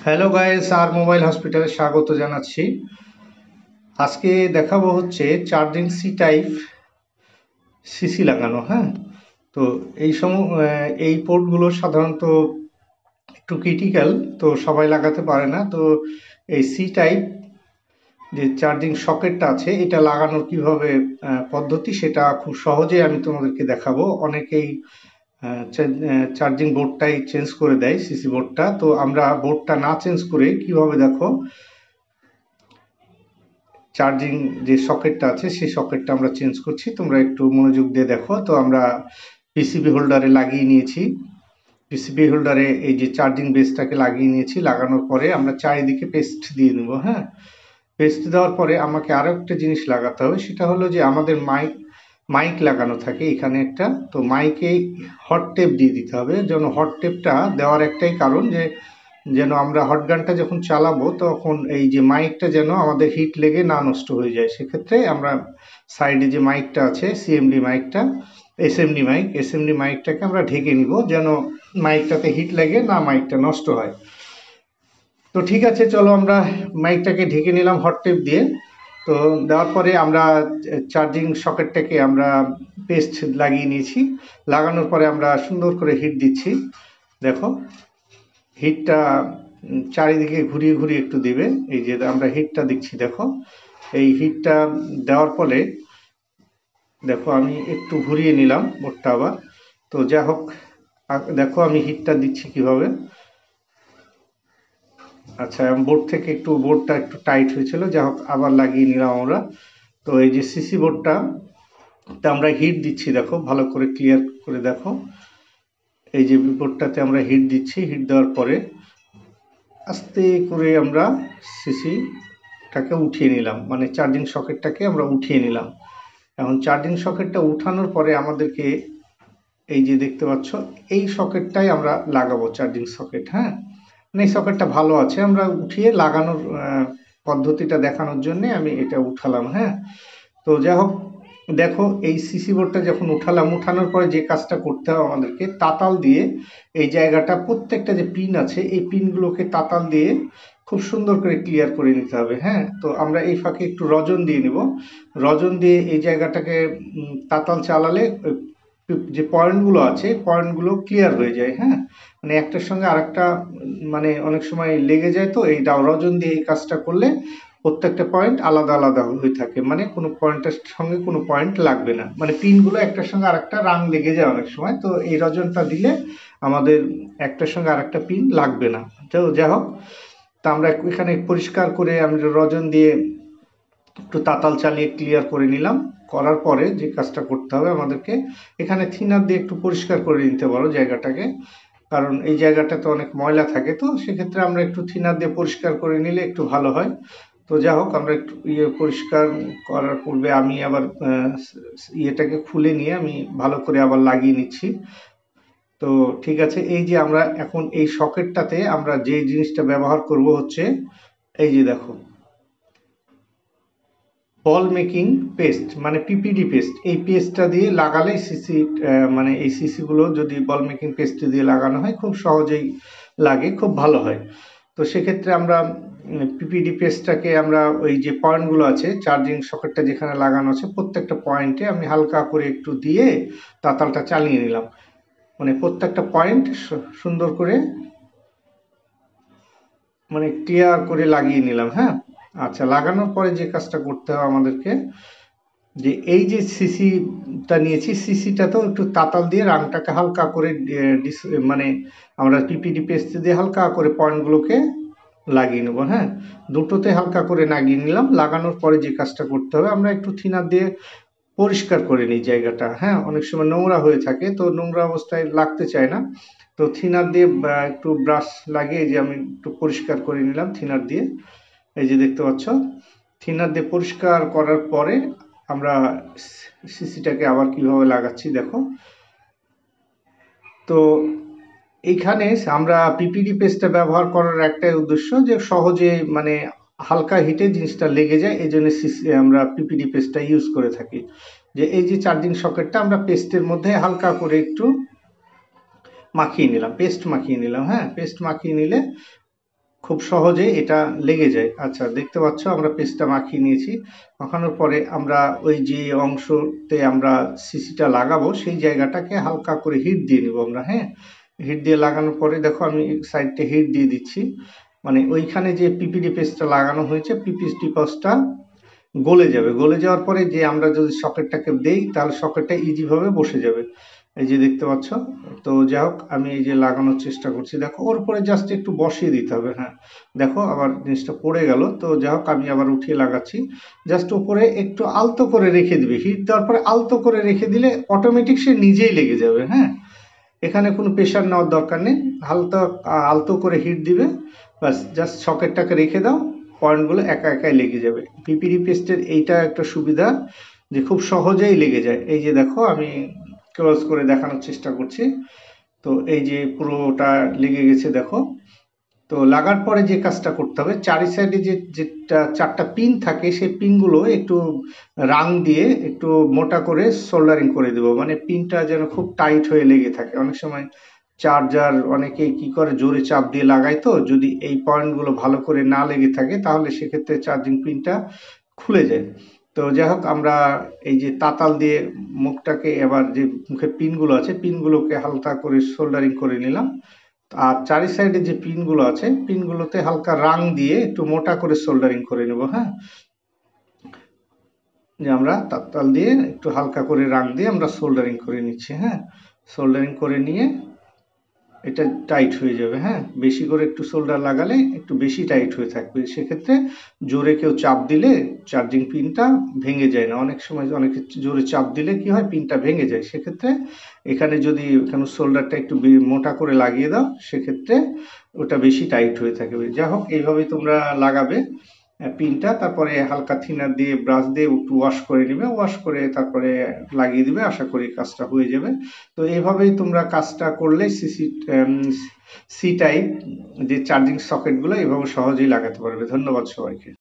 Hello guys, আর mobile হসপিটালে স্বাগত জানাচ্ছি। আজকে দেখাবো হচ্ছে চার্জিং সি টাইপ সিসি লাগানো। হ্যাঁ, তো এই পোর্টগুলো সাধারণত একটু ক্রিটিক্যাল, তো সবাই লাগাতে পারে না। তো এই সি টাইপ যে চার্জিং সকেটটা আছে, এটা লাগানোর কিভাবে পদ্ধতি, সেটা খুব সহজে আমি তোমাদেরকে দেখাবো। অনেকেই চার্জিং বোর্ডটাই চেঞ্জ করে দেয়, সিসি বোর্ডটা। তো আমরা বোর্ডটা না চেঞ্জ করে কিভাবে, দেখো, চার্জিং যে সকেটটা আছে সেই সকেটটা আমরা চেঞ্জ করছি। তোমরা একটু মনোযোগ দিয়ে দেখো। তো আমরা পিসিবি হোল্ডারে লাগিয়ে নিয়েছি। পিসিবি হোল্ডারে এই যে চার্জিং বেসটাকে লাগিয়ে নিয়েছি। লাগানোর পরে আমরা চারিদিকে পেস্ট দিয়ে নেব। হ্যাঁ, পেস্ট দেওয়ার পরে আমাকে আরো একটা জিনিস লাগাতে হবে, সেটা হলো যে আমাদের মাইক লাগানো থাকে এখানে একটা। তো মাইকে হট টেপ দিয়ে দিতে হবে। যেন হট টেপটা দেওয়ার একটাই কারণ, যে যেন আমরা হট গানটা যখন চালাবো তখন এই যে মাইকটা যেন আমাদের হিট লেগে না নষ্ট হয়ে যায়। সেক্ষেত্রে আমরা সাইডে যে মাইকটা আছে, সিএমডি মাইকটা, এসএমডি মাইকটাকে আমরা ঢেকে নিব, যেন মাইকটাতে হিট লেগে না মাইকটা নষ্ট হয়। তো ঠিক আছে, চলো আমরা মাইকটাকে ঢেকে নিলাম হট টেপ দিয়ে। তো দেওয়ার পরে আমরা চার্জিং সকেটটাকে আমরা পেস্ট লাগিয়ে নিয়েছি। লাগানোর পরে আমরা সুন্দর করে হিট দিচ্ছি। দেখো, হিটটা চারিদিকে ঘুরিয়ে ঘুরিয়ে একটু দিবে। এই যে আমরা হিটটা দিচ্ছি, দেখো, এই হিটটা দেওয়ার ফলে দেখো আমি একটু ঘুরিয়ে নিলাম বোর্ডটা আবার। তো যা হোক, দেখো আমি হিটটা দিচ্ছি কিভাবে। আচ্ছা, বোর্ডটা একটু টাইট হয়েছিল, যা হোক আবার লাগিয়ে নিলাম আমরা। তো এই যে সিসি বোর্ডটা তা আমরা হিট দিচ্ছি, দেখো ভালো করে ক্লিয়ার করে দেখো। এই যে বোর্ডটাতে আমরা হিট দিচ্ছি। হিট দেওয়ার পরে আস্তে করে আমরা সিসিটাকে উঠিয়ে নিলাম, মানে চার্জিং সকেটটাকে আমরা উঠিয়ে নিলাম। এখন চার্জিং সকেটটা উঠানোর পরে আমাদেরকে এই যে দেখতে পাচ্ছ, এই সকেটটাই আমরা লাগাবো, চার্জিং সকেট। হ্যাঁ, মানে এই সকেটটা ভালো আছে, আমরা উঠিয়ে লাগানোর পদ্ধতিটা দেখানোর জন্য আমি এটা উঠালাম। হ্যাঁ, তো যাই হোক, দেখো এই সিসি বোর্ডটা যখন উঠানোর পরে যে কাজটা করতে হবে আমাদেরকে, তাতাল দিয়ে এই জায়গাটা, প্রত্যেকটা যে পিন আছে এই পিনগুলোকে তাতাল দিয়ে খুব সুন্দর করে ক্লিয়ার করে নিতে হবে। হ্যাঁ, তো আমরা এই ফাঁকে একটু রজন দিয়ে নিব। রজন দিয়ে এই জায়গাটাকে তাতাল চালালে যে পয়েন্টগুলো আছে পয়েন্টগুলো ক্লিয়ার হয়ে যায়। হ্যাঁ, মানে একটার সঙ্গে আরেকটা মানে অনেক সময় লেগে যায়। তো এই রজন দিয়ে এই কাজটা করলে প্রত্যেকটা পয়েন্ট আলাদা আলাদা হয়ে থাকে, মানে কোনো পয়েন্টের সঙ্গে কোনো পয়েন্ট লাগবে না, মানে পিনগুলো একটার সঙ্গে আরেকটা রাং লেগে যায় অনেক সময়। তো এই রজনটা দিলে আমাদের একটার সঙ্গে আরেকটা পিন লাগবে না। তো যাই হোক, তা আমরা এখানে পরিষ্কার করে আমি রজন দিয়ে একটু তাতাল চালিয়ে ক্লিয়ার করে নিলাম। করার পরে যে কাজটা করতে হবে আমাদেরকে, এখানে থিনার দিয়ে একটু পরিষ্কার করে নিতে পারো জায়গাটাকে, কারণ এই জায়গাটাতে অনেক ময়লা থাকে। তো সেক্ষেত্রে আমরা একটু থিনার দিয়ে পরিষ্কার করে নিলে একটু ভালো হয়। তো যাই হোক, আমরা একটু পরিষ্কার করার পূর্বে আমি আবার ইয়েটাকে খুলে নিয়ে আমি ভালো করে আবার লাগিয়ে নিচ্ছি। তো ঠিক আছে, এই যে আমরা এখন এই সকেটটাতে আমরা যে জিনিসটা ব্যবহার করব হচ্ছে এই যে দেখো, বল মেকিং পেস্ট, মানে পিপিডি পেস্ট। এই পেস্টটা দিয়ে লাগালে সিসি, মানে এই সিসিগুলো যদি বল মেকিং পেস্ট দিয়ে লাগানো হয় খুব সহজেই লাগে, খুব ভালো হয়। তো সেক্ষেত্রে আমরা পিপিডি পেস্টটাকে আমরা ওই যে পয়েন্টগুলো আছে, চার্জিং সকেটটা যেখানে লাগানো আছে প্রত্যেকটা পয়েন্টে আমি হালকা করে একটু দিয়ে তাতালটা চালিয়ে নিলাম, মানে প্রত্যেকটা পয়েন্ট সুন্দর করে মানে ক্লিয়ার করে লাগিয়ে নিলাম। হ্যাঁ, আচ্ছা, লাগানোর পরে যে কাজটা করতে হবে আমাদেরকে, যে এই যে সিসিটা নিয়েছি, সিসিটাতেও একটু তাতাল দিয়ে রাংটাকে হালকা করে মানে আমরা পিপিডি পেস্ট দিয়ে হালকা করে পয়েন্টগুলোকে লাগিয়ে নেবো। হ্যাঁ, দুটোতে হালকা করে লাগিয়ে নিলাম। লাগানোর পরে যে কাজটা করতে হবে, আমরা একটু থিনার দিয়ে পরিষ্কার করে নিই জায়গাটা। হ্যাঁ, অনেক সময় নোংরা হয়ে থাকে, তো নোংরা অবস্থায় লাগতে চায় না। তো থিনার দিয়ে একটু ব্রাশ লাগিয়ে যে আমি একটু পরিষ্কার করে নিলাম থিনার দিয়ে। এই যে দেখতে পাচ্ছ, থিনার দিয়ে পরিষ্কার করার পরে আমরা সিসিটাকে আবার কিভাবে লাগাচ্ছি দেখো। তো এইখানে আমরা পিপিডি পেস্টটা ব্যবহার করার একটাই উদ্দেশ্য, যে সহজে মানে হালকা হিটে জিনিসটা লেগে যায়, এই জন্য আমরা পিপিডি পেস্টটা ইউজ করে থাকি। যে এই যে চার্জিং সকেটটা আমরা পেস্টের মধ্যে হালকা করে একটু মাখিয়ে নিলাম, পেস্ট মাখিয়ে নিলাম। হ্যাঁ, পেস্ট মাখিয়ে নিলে খুব সহজে এটা লেগে যায়। আচ্ছা, দেখতে পাচ্ছ আমরা পেস্টটা মাখিয়ে নিয়েছি। মাখানোর পরে আমরা ওই যে অংশতে আমরা সিসিটা লাগাবো সেই জায়গাটাকে হালকা করে হিট দিয়ে নিব আমরা। হ্যাঁ, হিট দিয়ে লাগানোর পরে দেখো আমি সাইডটা হিট দিয়ে দিচ্ছি, মানে ওইখানে যে পিপিডি পেস্টটা লাগানো হয়েছে পিপিডি পেস্টটা গলে যাবে। গলে যাওয়ার পরে যে আমরা যদি সকেটটাকে দেই তাহলে সকেটটা ইজি ভাবে বসে যাবে। এই যে দেখতে পাচ্ছ। তো যাই হোক আমি এই যে লাগানোর চেষ্টা করছি, দেখো ওর উপরে জাস্ট একটু বসিয়ে দিতে হবে। হ্যাঁ, দেখো আবার জিনিসটা পড়ে গেল। তো যাই হোক আমি আবার উঠিয়ে লাগাচ্ছি। জাস্ট উপরে একটু আলতো করে রেখে দিবে, হিট দেওয়ার পরে আলতো করে রেখে দিলে অটোমেটিক সে নিজেই লেগে যাবে। হ্যাঁ, এখানে কোনো প্রেশার নেওয়ার দরকার নেই, হালকা আলতো করে হিট দিবে, বাস জাস্ট সকেটটাকে রেখে দাও, পয়েন্টগুলো একা একাই লেগে যাবে। পিপিডি পেস্টের এইটা একটা সুবিধা যে খুব সহজেই লেগে যায়। এই যে দেখো আমি ক্লোজ করে দেখানোর চেষ্টা করছি। তো এই যে পুরোটা লেগে গেছে দেখো। তো লাগার পরে যে কাজটা করতে হবে, চারি সাইডে যেটা চারটা পিন থাকে সেই পিনগুলো একটু রাং দিয়ে একটু মোটা করে সোল্ডারিং করে দেবো, মানে পিনটা যেন খুব টাইট হয়ে লেগে থাকে। অনেক সময় চার্জার অনেকে কি করে জোরে চাপ দিয়ে লাগায়, তো যদি এই পয়েন্টগুলো ভালো করে না লেগে থাকে তাহলে সেক্ষেত্রে চার্জিং পিনটা খুলে যায়। তো যাই হোক আমরা এই যে তাতাল দিয়ে মুখটাকে এবার যে মুখের পিনগুলো আছে পিনগুলোকে হালকা করে সোল্ডারিং করে নিলাম। আর চারি সাইডে যে পিনগুলো আছে পিনগুলোতে হালকা রাং দিয়ে একটু মোটা করে সোল্ডারিং করে নেব। হ্যাঁ, যে আমরা তাতাল দিয়ে একটু হালকা করে রাং দিয়ে আমরা সোল্ডারিং করে নিচ্ছি। হ্যাঁ, সোল্ডারিং করে নিয়ে এটা টাইট হয়ে যাবে। হ্যাঁ, বেশি করে একটু সোল্ডার লাগালে একটু বেশি টাইট হয়ে থাকবে, সেক্ষেত্রে জোরে কেউ চাপ দিলে চার্জিং পিনটা ভেঙে যায় না। অনেক সময় অনেক জোরে চাপ দিলে কি হয় পিনটা ভেঙে যায়, সেক্ষেত্রে এখানে যদি এখানে সোল্ডারটা একটু মোটা করে লাগিয়ে দাও সেক্ষেত্রে ওটা বেশি টাইট হয়ে থাকবে। যাই হোক এইভাবেই তোমরা লাগাবে পিনটা, তারপরে হালকা থিনার দিয়ে ব্রাশ দিয়ে একটু ওয়াশ করে নেবে, ওয়াশ করে তারপরে লাগিয়ে দিবে। আশা করি কাজটা হয়ে যাবে। তো এইভাবেই তোমরা কাজটা করলে সি টাইপ যে চার্জিং সকেটগুলো এভাবে সহজেই লাগাতে পারবে। ধন্যবাদ সবাইকে।